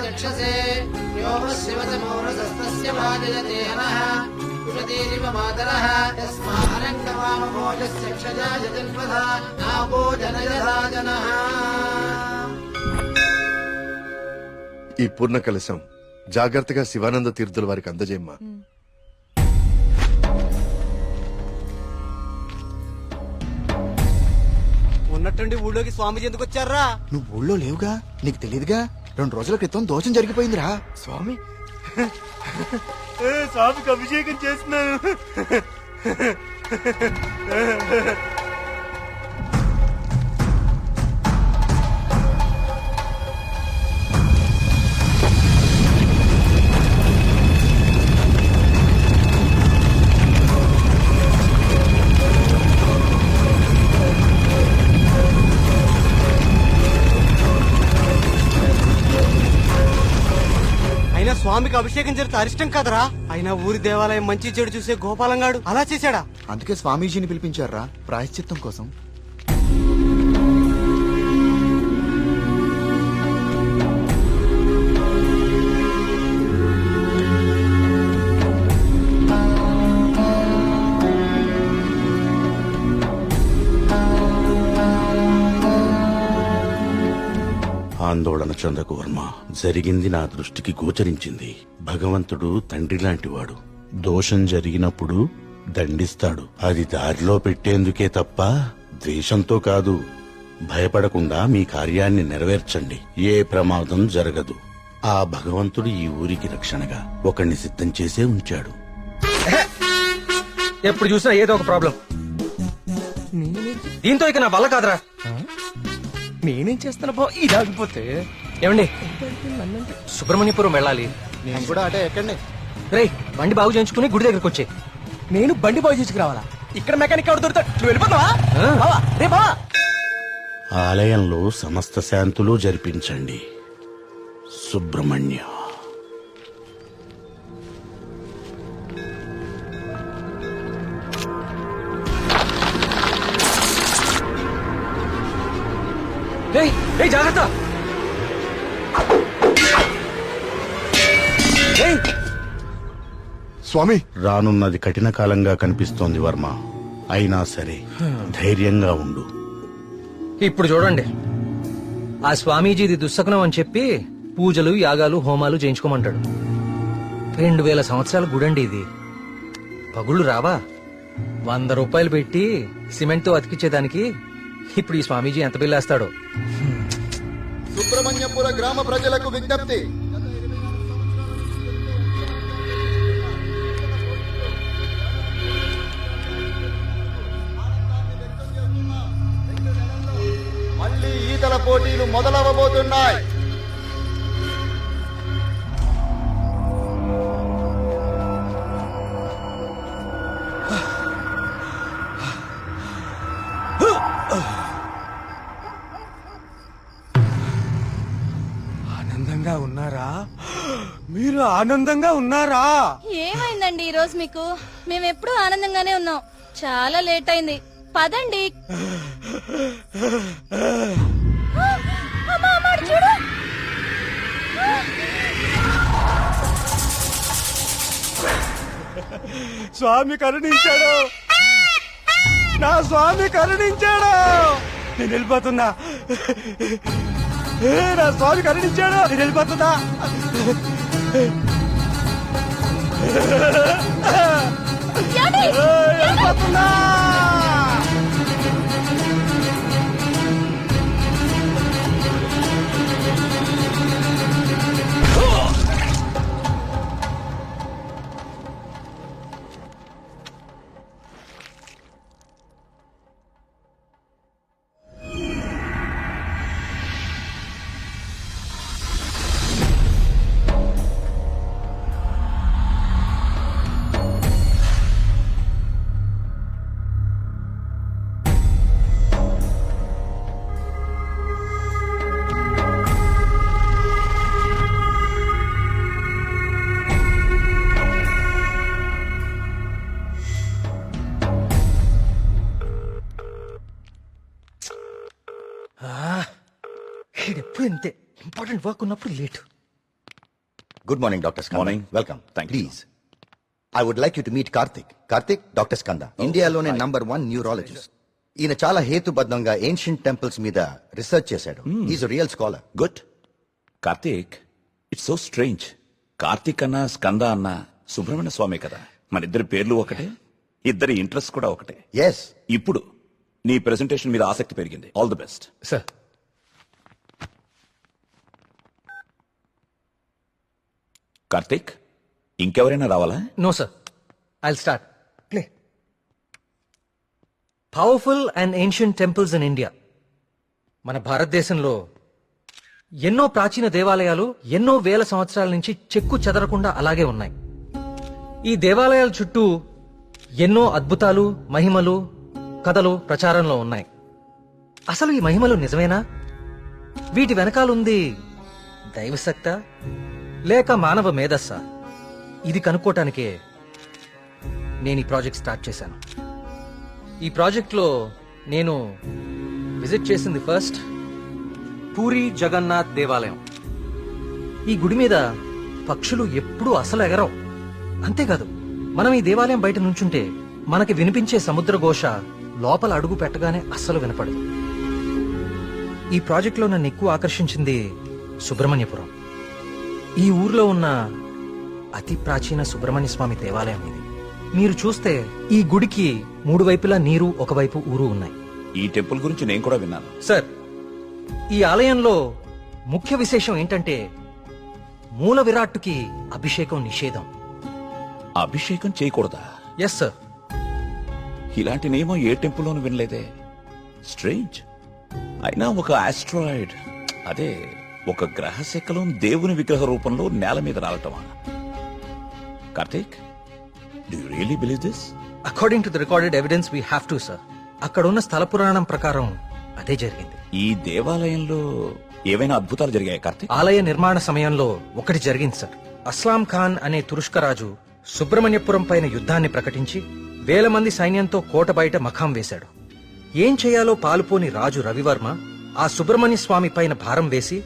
చక్షసే యో శివతమోరసస్తస్య భాజయతే నః ఉషతీరివ మాతరః యస్మానంకవామమోజస్య క్షజాయ జన్మధా నాభో జనయదా జనః. ఈ పూర్ణ కలశం జాగ్రత్తగా శివానంద తీర్థుల వారికి అందజేయమ్మా. ఉన్నట్టుండి ఊళ్ళోకి స్వామీజీ ఎందుకు వచ్చారా? నువ్వు ఊళ్ళో లేవుగా, నీకు తెలియదుగా. 2 రోజుల క్రితం దోషం జరిగిపోయిందిరా. స్వామి స్వామికి అభిషేకం చేస్తున్నాను. అయినా స్వామికి అభిషేకం జరిగితే అరిష్టం కదరా. అయినా ఊరి దేవాలయం మంచి చెడు చూసే గోపాలంగాడు అలా చేశాడా? అందుకే స్వామీజీని పిలిపించారా ప్రాయశ్చిత్తం కోసం. ఆందోళన చెందకు వర్మ. జరిగింది నా దృష్టికి గోచరించింది. భగవంతుడు తండ్రి లాంటివాడు. దోషం జరిగినప్పుడు దండిస్తాడు. అది దారిలో పెట్టేందుకే తప్ప ద్వేషంతో కాదు. భయపడకుండా మీ కార్యాన్ని నెరవేర్చండి. ఏ ప్రమాదం జరగదు. ఆ భగవంతుడు ఈ ఊరికి రక్షణగా ఒకణ్ణి సిద్ధం చేసే ఉంచాడు. ఎప్పుడు చూసినా ఏదో ఒక ప్రాబ్లం. దీంతో ఇక నా వల్ల కాదురా. నేనేం చేస్తున్నా బా ఇది ఆగిపోతే. ఏమండి, సుబ్రహ్మణ్యపురం వెళ్ళాలి. నేను కూడా అటే ఎక్కండి. రేయ్, బండి బాగు చేయించుకుని గుడి దగ్గరకు వచ్చే. నేను బండి బాగు చేసుకురావాలా? ఇక్కడ మెకానిక్ ఎవరు దొరుకుతాడు? నువ్వు వెళ్ళిపోతావా? రే బావా. ఆలయంలో సమస్త శాంతులు జరిపించండి. సుబ్రహ్మణ్య. జాగ్రత్త. స్వామి, రానున్నది కఠిన కాలంగా కనిపిస్తోంది వర్మ. అయినా సరే ధైర్యంగా ఉండు. ఇప్పుడు చూడండి, ఆ స్వామీజీది దుస్సకనం అని చెప్పి పూజలు యాగాలు హోమాలు చేయించుకోమంటాడు. 2000 సంవత్సరాల గుడండి ఇది. పగుళ్ళు రావా? 100 రూపాయలు పెట్టి సిమెంట్ తో అతికిచ్చేదానికి ఇప్పుడు ఈ స్వామీజీ ఎంత బిల్లేస్తాడో. సుబ్రహ్మణ్యపుర గ్రామ ప్రజలకు విజ్ఞప్తి. మళ్ళీ ఈతల పోటీలు మొదలవబోతున్నాయి. ఆనందంగా ఉన్నారా? మీరు ఆనందంగా ఉన్నారా? ఏమైందండి ఈ రోజు మీకు? మేమెప్పుడు ఆనందంగానే ఉన్నాం. చాలా లేట్ అయింది, పదండి. అమ్మా, అమ్మా, చూడు. స్వామి కరుణించాడు. నా స్వామి కరుణించాడు. నేను వెళ్ళిపోతున్నా. నా స్వామి కరుణించాడు. నేను వెళ్ళిపోతున్నా. వెళ్ళిపోతున్నా. ఎప్పుడు ఇంతే, ఇంపార్టెంట్ వర్క్ ఉన్నప్పుడు late. Good morning, Dr. Skanda. Morning. Welcome. Thank you. Please. I would like you to meet Karthik. Karthik, Dr. Skanda. ఇండియాలోనే #1 న్యూరాలజిస్ట్. ఈయన చాలా హేతుబద్ధంగా ఏన్షియంట్ టెంపుల్స్ మీద రీసెర్చ్ చేశాడు. Is real scholar. Good. Karthik, it's so strange. Karthik అన్న స్కంద అన్న సుబ్రహ్మణ్య స్వామి కదా, మన ఇద్దరి పేర్లు ఒకటే, ఇద్దరి ఇంట్రెస్ట్ కూడా ఒకటే. ఎస్. ఇప్పుడు నీ ప్రెజెంటేషన్ మీద ఆసక్తి పెరిగింది. All the best. Sir Karthik, ఇంకెవరైనా రావాలా? No sir, I start play. Powerful and ancient temples in India. మన భారతదేశంలో ఎన్నో ప్రాచీన దేవాలయాలు ఎన్నో వేల సంవత్సరాల నుంచి చెక్కు చెదరకుండా అలాగే ఉన్నాయి. ఈ దేవాలయాల చుట్టూ ఎన్నో అద్భుతాలు, మహిమలు, కథలు ప్రచారంలో ఉన్నాయి. అసలు ఈ మహిమలు నిజమేనా? వీటి వెనకాలుంది దైవశక్తా లేక మానవ మేధస్సా? ఇది కనుక్కోటానికే నేను ఈ ప్రాజెక్ట్ స్టార్ట్ చేశాను. ఈ ప్రాజెక్ట్లో నేను విజిట్ చేసింది ఫస్ట్ పూరి జగన్నాథ్ దేవాలయం. ఈ గుడి మీద పక్షులు ఎప్పుడూ అసలు ఎగరవు. అంతేకాదు, మనం ఈ దేవాలయం బయట నుంచుంటే మనకి వినిపించే సముద్ర ఘోష లోపల అడుగు పెట్టగానే అస్సలు వినపడదు. ఈ ప్రాజెక్ట్లో నన్ను ఎక్కువ ఆకర్షించింది సుబ్రహ్మణ్యపురం. ఈ ఊర్లో ఉన్న అతి ప్రాచీన సుబ్రహ్మణ్య స్వామి దేవాలయం ఇది. మీరు చూస్తే ఈ గుడికి 3 వైపులా నీరు, ఒకవైపు ఊరు ఉన్నాయి. ఈ టెంపుల్ గురించి నేను కూడా విన్నాను. సార్, ఈ ఆలయంలో ముఖ్య విశేషం ఏంటంటే మూల విరాట్టుకి అభిషేకం నిషేధం. అభిషేకం చేయకూడదా? Yes sir. ఇలాంటి నియమం ఏ టెంపుల్లోనూ వినలేదే. స్ట్రేంజ్. అయినా ఒక ఆస్ట్రాయిడ్, అదే ఒక గ్రహ శకలం దేవుని విగ్రహ రూపంలో నేల మీద రాలటమా? Karthik, do you really believe this? According to the recorded evidence we have to sir. అక్కడ ఉన్న స్థల పురాణం ప్రకారం అదే జరిగింది. ఈ దేవాలయంలో ఏవైనా అద్భుతాలు జరిగాయి కార్తీక్? ఆలయ నిర్మాణ సమయంలో ఒకటి జరిగింది సార్. అస్లాం ఖాన్ అనే తురుష్క రాజు సుబ్రహ్మణ్యపురం పైన యుద్ధాన్ని ప్రకటించి 1000 మంది సైన్యంతో కోట బయట మఖాం వేశాడు. ఏం చేయాలో పాలుపోని రాజు రవివర్మ ఆ సుబ్రహ్మణ్య స్వామి పైన భారం వేసి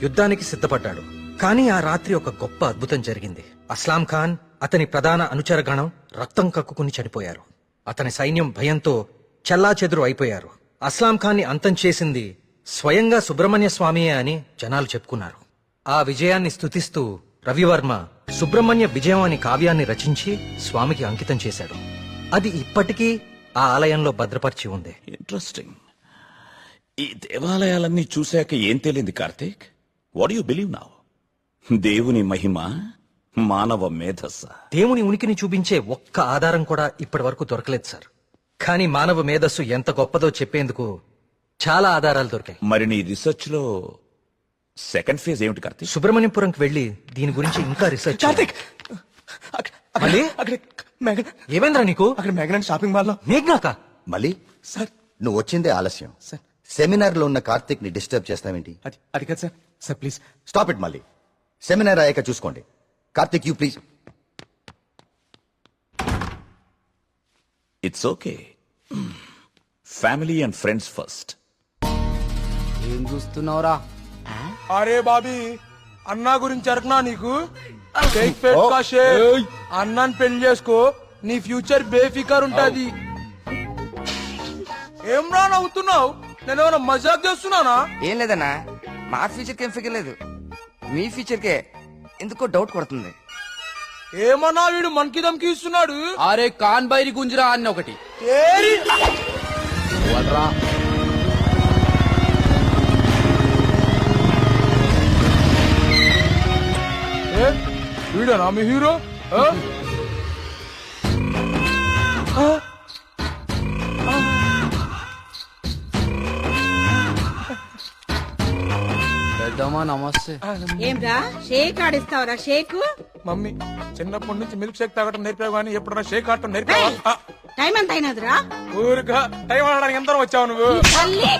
యుద్ధానికి సిద్ధపడ్డాడు. కానీ ఆ రాత్రి ఒక గొప్ప అద్భుతం జరిగింది. అస్లాం ఖాన్, అతని ప్రధాన అనుచరగణం రక్తం కక్కుకుని చనిపోయారు. అతని సైన్యం భయంతో చెల్లాచెదురు అయిపోయారు. అస్లాం ఖాన్ ని అంతం చేసింది స్వయంగా సుబ్రహ్మణ్య స్వామియే అని జనాలు చెప్పుకున్నారు. ఆ విజయాన్ని స్తుతిస్తూ రవివర్మ సుబ్రహ్మణ్య విజయం అనే కావ్యాన్ని రచించి స్వామికి అంకితం చేశాడు. అది ఇప్పటికీ ఆ ఆలయంలో భద్రపరిచి ఉంది. ఇంట్రెస్టింగ్. ఈ దేవాలయాలన్నీ చూశాక ఏం తేలింది Karthik? What you believe now? దేవుని మహిమ, మానవ మేధస్స? దేవుని ఉనికిని చూపించే ఒక్క ఆధారం కూడా ఇప్పటి వరకు దొరకలేదు సార్. కానీ మానవ మేధస్సు ఎంత గొప్పదో చెప్పేందుకు చాలా ఆధారాలు దొరికాయి. మరి నీ రీసెర్చ్ లో సెకండ్ ఫేజ్ ఏమిటి కార్తీక్? సుబ్రహ్మణ్యపురంకి వెళ్లి దీని గురించి ఇంకా రీసెర్చ్ చేయాలి. మళ్ళీ? ఏమైందిరా నీకు? అక్కడ మేఘనా షాపింగ్ మాల్ లో మేఘ్నాక? మళ్ళీ సార్, నువ్వు వచ్చిందే ఆలస్యం. సార్, సెమినార్ లో ఉన్న కార్తిక్ ని డిస్టర్బ్ చేస్తావేంటి? అది కాదు sir. Sir please stop it. మళ్ళీ సెమినార్ అయ్యాక చూసుకోండి. Karthik, you please. It's okay. Family and friends first. ఏం చూస్తున్నావురా? అరే బాబీ, అన్నా గురించి అరకనా నీకు? షేక్ పెట్టుకో షేక్. అన్నాన్ని పెళ్లి చేసుకో, నీ ఫ్యూచర్ బేఫికర్ ఉంటది. ఏం రా నవ్వుతున్నావు? నేనేమైనా మజాక్ చేస్తున్నానా? ఏం లేదన్నా, మా ఫ్యూచర్ కి ఏం ఫిగర్ లేదు, మీ ఫ్యూచర్ కే ఎందుకో డౌట్ కొడుతుంది. ఏమన్నా వీడు మనకి దమ్కి ఇస్తున్నాడు? అరే కాన్ బైరి గుంజరా అన్న ఒకటి. ఏరి! ఏ, వీడేనా మీ హీరో? ఆ? ఆ? పెద్దమ్మా నమస్తే. ఏంరా షేక్ ఆడిస్తావరా? షేక్ మమ్మీ, చిన్నప్పటి నుంచి మిల్క్ షేక్ తాగటం నేర్పావు కానీ ఎప్పుడన్నా షేక్ ఆడటం నేర్పావా? టైం ఎంత అయినదిరా? ఊరుగా టైం ఆడడానికి ఎంత వచ్చావు నువ్వు? తల్లి,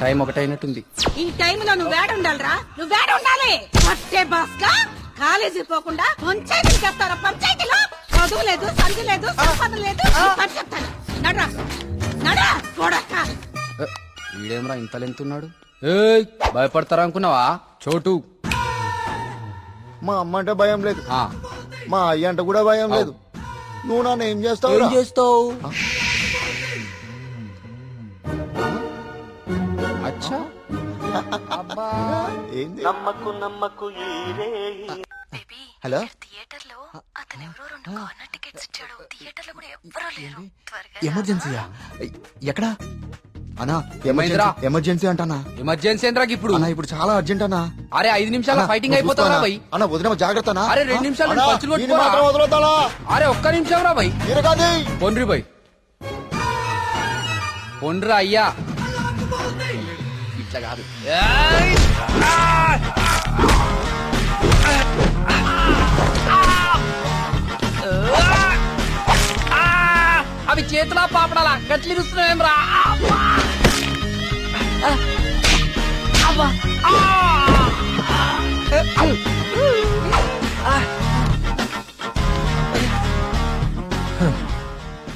టైం ఒకటైనట్టుంది. ఈ టైంలో నువ్వు వేడ ఉండాలిరా, నువ్వు వేడ ఉండాలి. పట్టే బాస్కా కాలేజీ పోకుండా పంచాయతీలు చెప్తారా? పంచాయతీలో చదువు లేదు, సంధి లేదు, సంపద లేదు. పని చెప్తాను. నడరా నడరా కొడక. వీడేమరా ఇంత లెంతున్నాడు? ఏయ్, భయపడతారా అనుకున్నావా చోటు? మా అమ్మ అంటే భయం లేదు మా అయ్య అంటే కూడా భయం లేదు నువ్వు నన్ను ఏం చేస్తావు చేస్తావు? అచ్చా ఏంది హలో థియేటర్ లో అతను ఎవరో 2 కార్నర్ టికెట్స్ ఇచ్చాడు. థియేటర్ లో కూడా ఎవ్వరూ లేరు. త్వరగా ఎమర్జెన్సీయా ఎక్కడా అన్నా ఏమైందిరా? ఎమర్జెన్సీ అంటానా ఎమర్జెన్సీ ఏంట్రా ఇప్పుడు? అన్నా ఇప్పుడు చాలా అర్జెంట్ అన్నా అరే 5 నిమిషాల ఫైటింగ్ అయిపోతారా భయ్? అన్న వదిన జాగ్రత్త అన్నా. అరే 2 నిమిషాలు అన్నా, పంచులు ఈయన కొట్టుకోరా? మాత్రం వదలొద్దాలా? అరే ఒక్క నిమిషం రా భయ్. ఈయన కాదు. పొండ్రి భయ్ పొండ్రా అయ్యా ఇట్లా కాదు. అవి చేతులా పాపడాలా గట్లి చూస్తున్నావేం రా?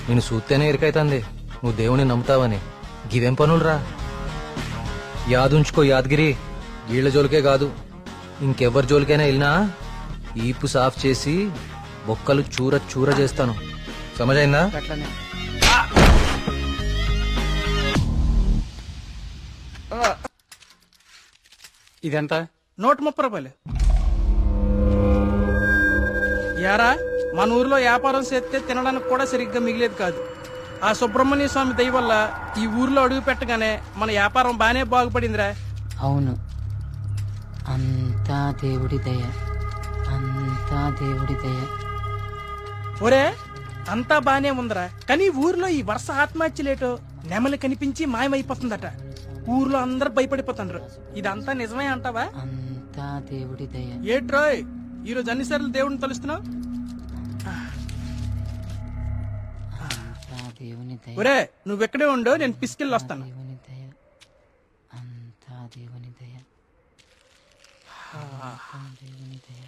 నేను చూస్తేనే ఎరికైతుంది నువ్వు దేవుని నమ్ముతావని. గివేం పనులురా? యాదుంచుకో యాదగిరి, వీళ్ళ జోలికే కాదు ఇంకెవ్వరి జోలికైనా వెళ్ళినా ఈపు సాఫ్ చేసి బొక్కలు చూర చూర చేస్తాను. సమజైందా? అట్లనే ఇదెంత? 130 రూపాయలు. యారా మన ఊర్లో వ్యాపారం చేస్తే తినడానికి కూడా సరిగ్గా మిగిలేదు కాదు. ఆ సుబ్రహ్మణ్య స్వామి దయ వల్ల ఈ ఊర్లో అడుగు పెట్టగానే మన వ్యాపారం బానే బాగుపడిందిరా. అవును, అంతా దేవుడి దయ, అంతా దేవుడి దయ. ఒరే అంతా బానే ఉందిరా, కానీ ఊర్లో ఈ వరుస ఆత్మహత్యలేటో నెమలి కనిపించి మాయమైపోతుందట. ఊర్లో అందరు భయపడిపోతుండ్రు. ఇదంతా నిజమే అంటావా? అంతా దేవుడి దయ. ఏట్రోయ్ ఈరోజు అన్నిసార్లు దేవుడిని తలుస్తున్నావు? అంతా దేవుని దయ, ఒరే నువ్వెక్కడే ఉండో, నేను పిసికెళ్ళి వస్తాను. దేవుని దయ, అంతా దేవుని దయ, అంతా దేవుని దయ.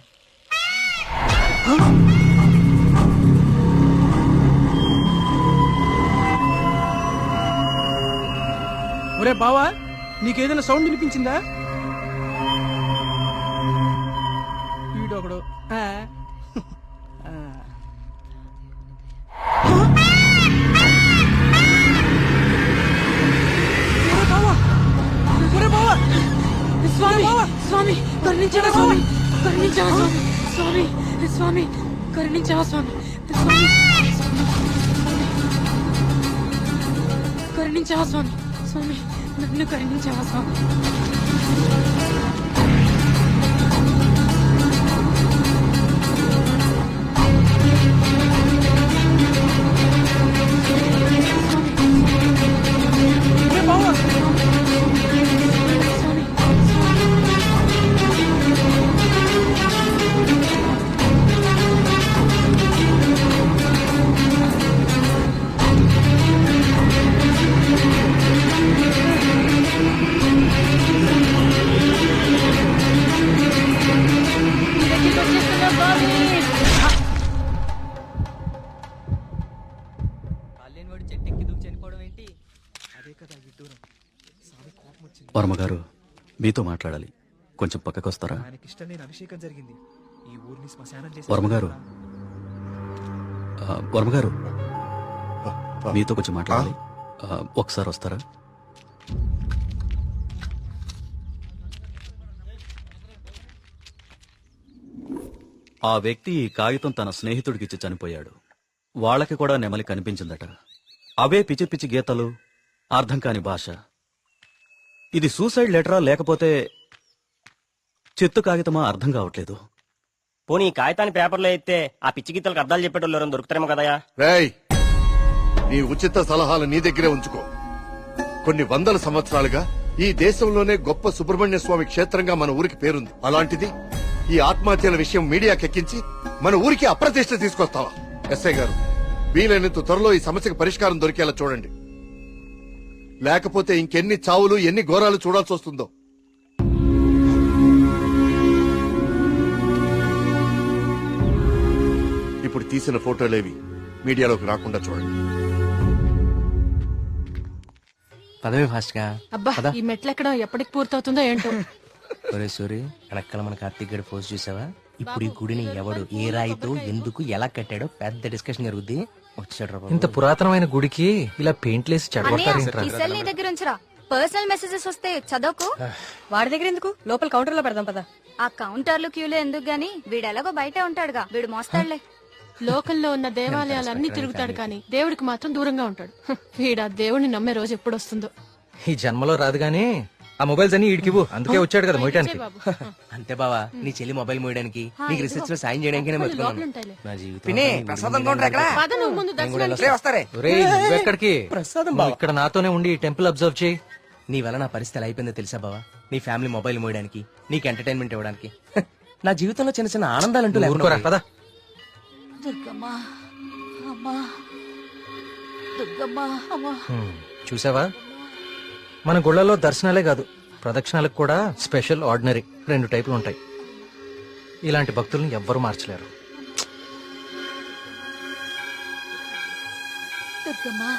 ఒరే బావా, నీకేదైనా సౌండ్ వినిపించిందా? వీడొకడు స్వామి స్వామి కరుణించవా స్వామి, కరుణించవా స్వామి, స్వామి స్వామి కరుణించవా స్వామి, స్వామి కరుణించవా స్వామి, స్వామి నన్ను కరుణించవా స్వామి. వర్మగారు మీతో మాట్లాడాలి, కొంచెం పక్కకొస్తారా? వర్మగారు, వర్మగారు మీతో కొంచెం మాట్లాడాలి, ఒకసారి వస్తారా? ఆ వ్యక్తి ఈ కాగితం తన స్నేహితుడికిచ్చి చనిపోయాడు. వాళ్ళకి కూడా నెమలి కనిపించిందట. అవే పిచ్చి పిచ్చి గీతలు, అర్థం కాని భాష. ఇది సూసైడ్ లెటరా లేకపోతే చెత్త కాగితమా అర్థం కావట్లేదు. పోనీ కాగితాన్ని పేపర్లో అయితే ఆ పిచ్చి గీతలకు అర్థాలు చెప్పేటోళ్ళు ఎవరైనా దొరుకుతారేమో కదయా? రేయ్, నీ ఉచిత సలహాలు నీ దగ్గరే ఉంచుకో. కొన్ని వందల సంవత్సరాలుగా ఈ దేశంలోనే గొప్ప సుబ్రహ్మణ్య స్వామి క్షేత్రంగా మన ఊరికి పేరుంది. అలాంటిది ఈ ఆత్మహత్యల విషయం మీడియాకెక్కించి మన ఊరికి అప్రతిష్ట తీసుకొస్తావా? ఎస్ఐ గారు, వీలైనంత త్వరలో ఈ సమస్యకు పరిష్కారం దొరికేలా చూడండి. లేకపోతే ఇంకెన్ని చావులు, ఎన్ని ఘోరాలు చూడాల్సి వస్తుందో. ఇప్పుడు తీసిన ఫోటోలేవి మీడియాలోకి రాకుండా చూడండి. పదవి ఫాస్ట్ గా. అబ్బా ఈ మెట్లెక్కడం ఎప్పటికి పూర్తవుతుందో ఏంటో. ఒరే సూరి వెనకాల మన కార్తీక్ గడి పోస్ట్ చూసావా? ఇప్పుడు ఈ గుడిని ఎవడు ఏ రాయితో ఎందుకు ఎలా కట్టాడో పెద్ద డిస్కషన్ జరుగుద్ది. వచ్చాడు ఇంత పురాతనమైన గుడికి ఇలా పెయింట్లేసి చెడగొట్టారేంట్రా? ఈ సెల్ నీ దగ్గర ఉంచరా. పర్సనల్ మెసేజెస్ వస్తే చదవకు. వాడి దగ్గర ఎందుకు, లోపల కౌంటర్ లో పెడదాం పదా. ఆ కౌంటర్లు క్యూలో ఎందుకు గాని, వీడు ఎలాగో బయటే ఉంటాడుగా, వీడు మోస్తాడులే. లోకల్లో ఉన్న దేవాలయాలన్నీ తిరుగుతాడు కానీ దేవుడికి మాత్రం దూరంగా ఉంటాడు. వీడు ఆ దేవుడిని నమ్మే రోజు ఎప్పుడు వస్తుందో. ఈ జన్మలో రాదు గానీ ఆ మొబైల్స్ అన్ని ఈడికివ్వు. అందుకే వచ్చాడు కదా మోయటానికి. అంతే బావా, నీ చెల్లి మొబైల్ మోయడానికి, నీకు రీసెర్చ్ లో సాయం చేయడానికి నా జీవితం. పిన్ని ప్రసాదం కౌంటర్ ఎక్కడ? పద నువ్వు ముందు దర్శనానికి. రే, వస్తారే. ఒరేయ్, నువ్వెక్కడికి? ప్రసాదం నువ్వు ఇక్కడ నాతోనే ఉండి టెంపుల్ అబ్జర్వ్ చేయి. నీ వల్ల నా పరిస్థితి ఎలా అయిపోయిందో తెలుసా బావా? నీ ఫ్యామిలీ మొబైల్ మోయడానికి, నీకు ఎంటర్టైన్మెంట్ ఇవ్వడానికి. నా జీవితంలో చిన్న చిన్న ఆనందాలంటూ ఊరుకోరా లేకుండా పదా. దుర్గమ్మా, అమ్మా, దుర్గమ్మా, అమ్మా. చూసావా, మన గుళ్ళలో దర్శనాలే కాదు, ప్రదక్షిణాలకు కూడా స్పెషల్, ఆర్డినరీ 2 టైపులు ఉంటాయి. ఇలాంటి భక్తుల్ని ఎవ్వరూ మార్చలేరు. దుర్గమ్మా,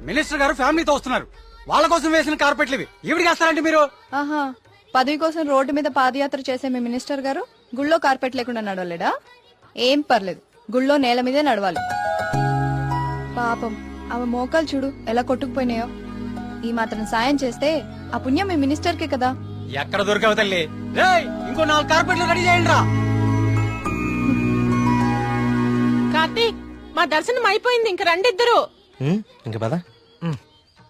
మినిస్టర్ గారు ఫ్యామిలీతో వస్తున్నారు. వాళ్ళ కోసం వేసిన కార్పెట్లు ఇవి. ఈవిడికి వేస్తారంటే మీరు? ఆహా, పదవి కోసం రోడ్డు మీద పాదయాత్ర చేసే మీ మినిస్టర్ గారు గుళ్ళో కార్పెట్ లేకుండా నడవలేడా? ఏం పర్లేదు, గుళ్ళో నేల మీదే నడవాలి. పాపం ఆమె మోకాలు చూడు ఎలా కొట్టుకుపోయినాయో. ఈ మాత్రం సాయం చేస్తే ఆ పుణ్యం మీ మినిస్టర్ కే కదా. ఎక్కడ దొరికావు తల్లి? రేయ్, ఇంకో 4 కార్పెట్లు రెడీ చేయండి రా. కార్తీక్, మా దర్శనం అయిపోయింది, ఇంక రండి ఇద్దరు. ఇంకా పదా.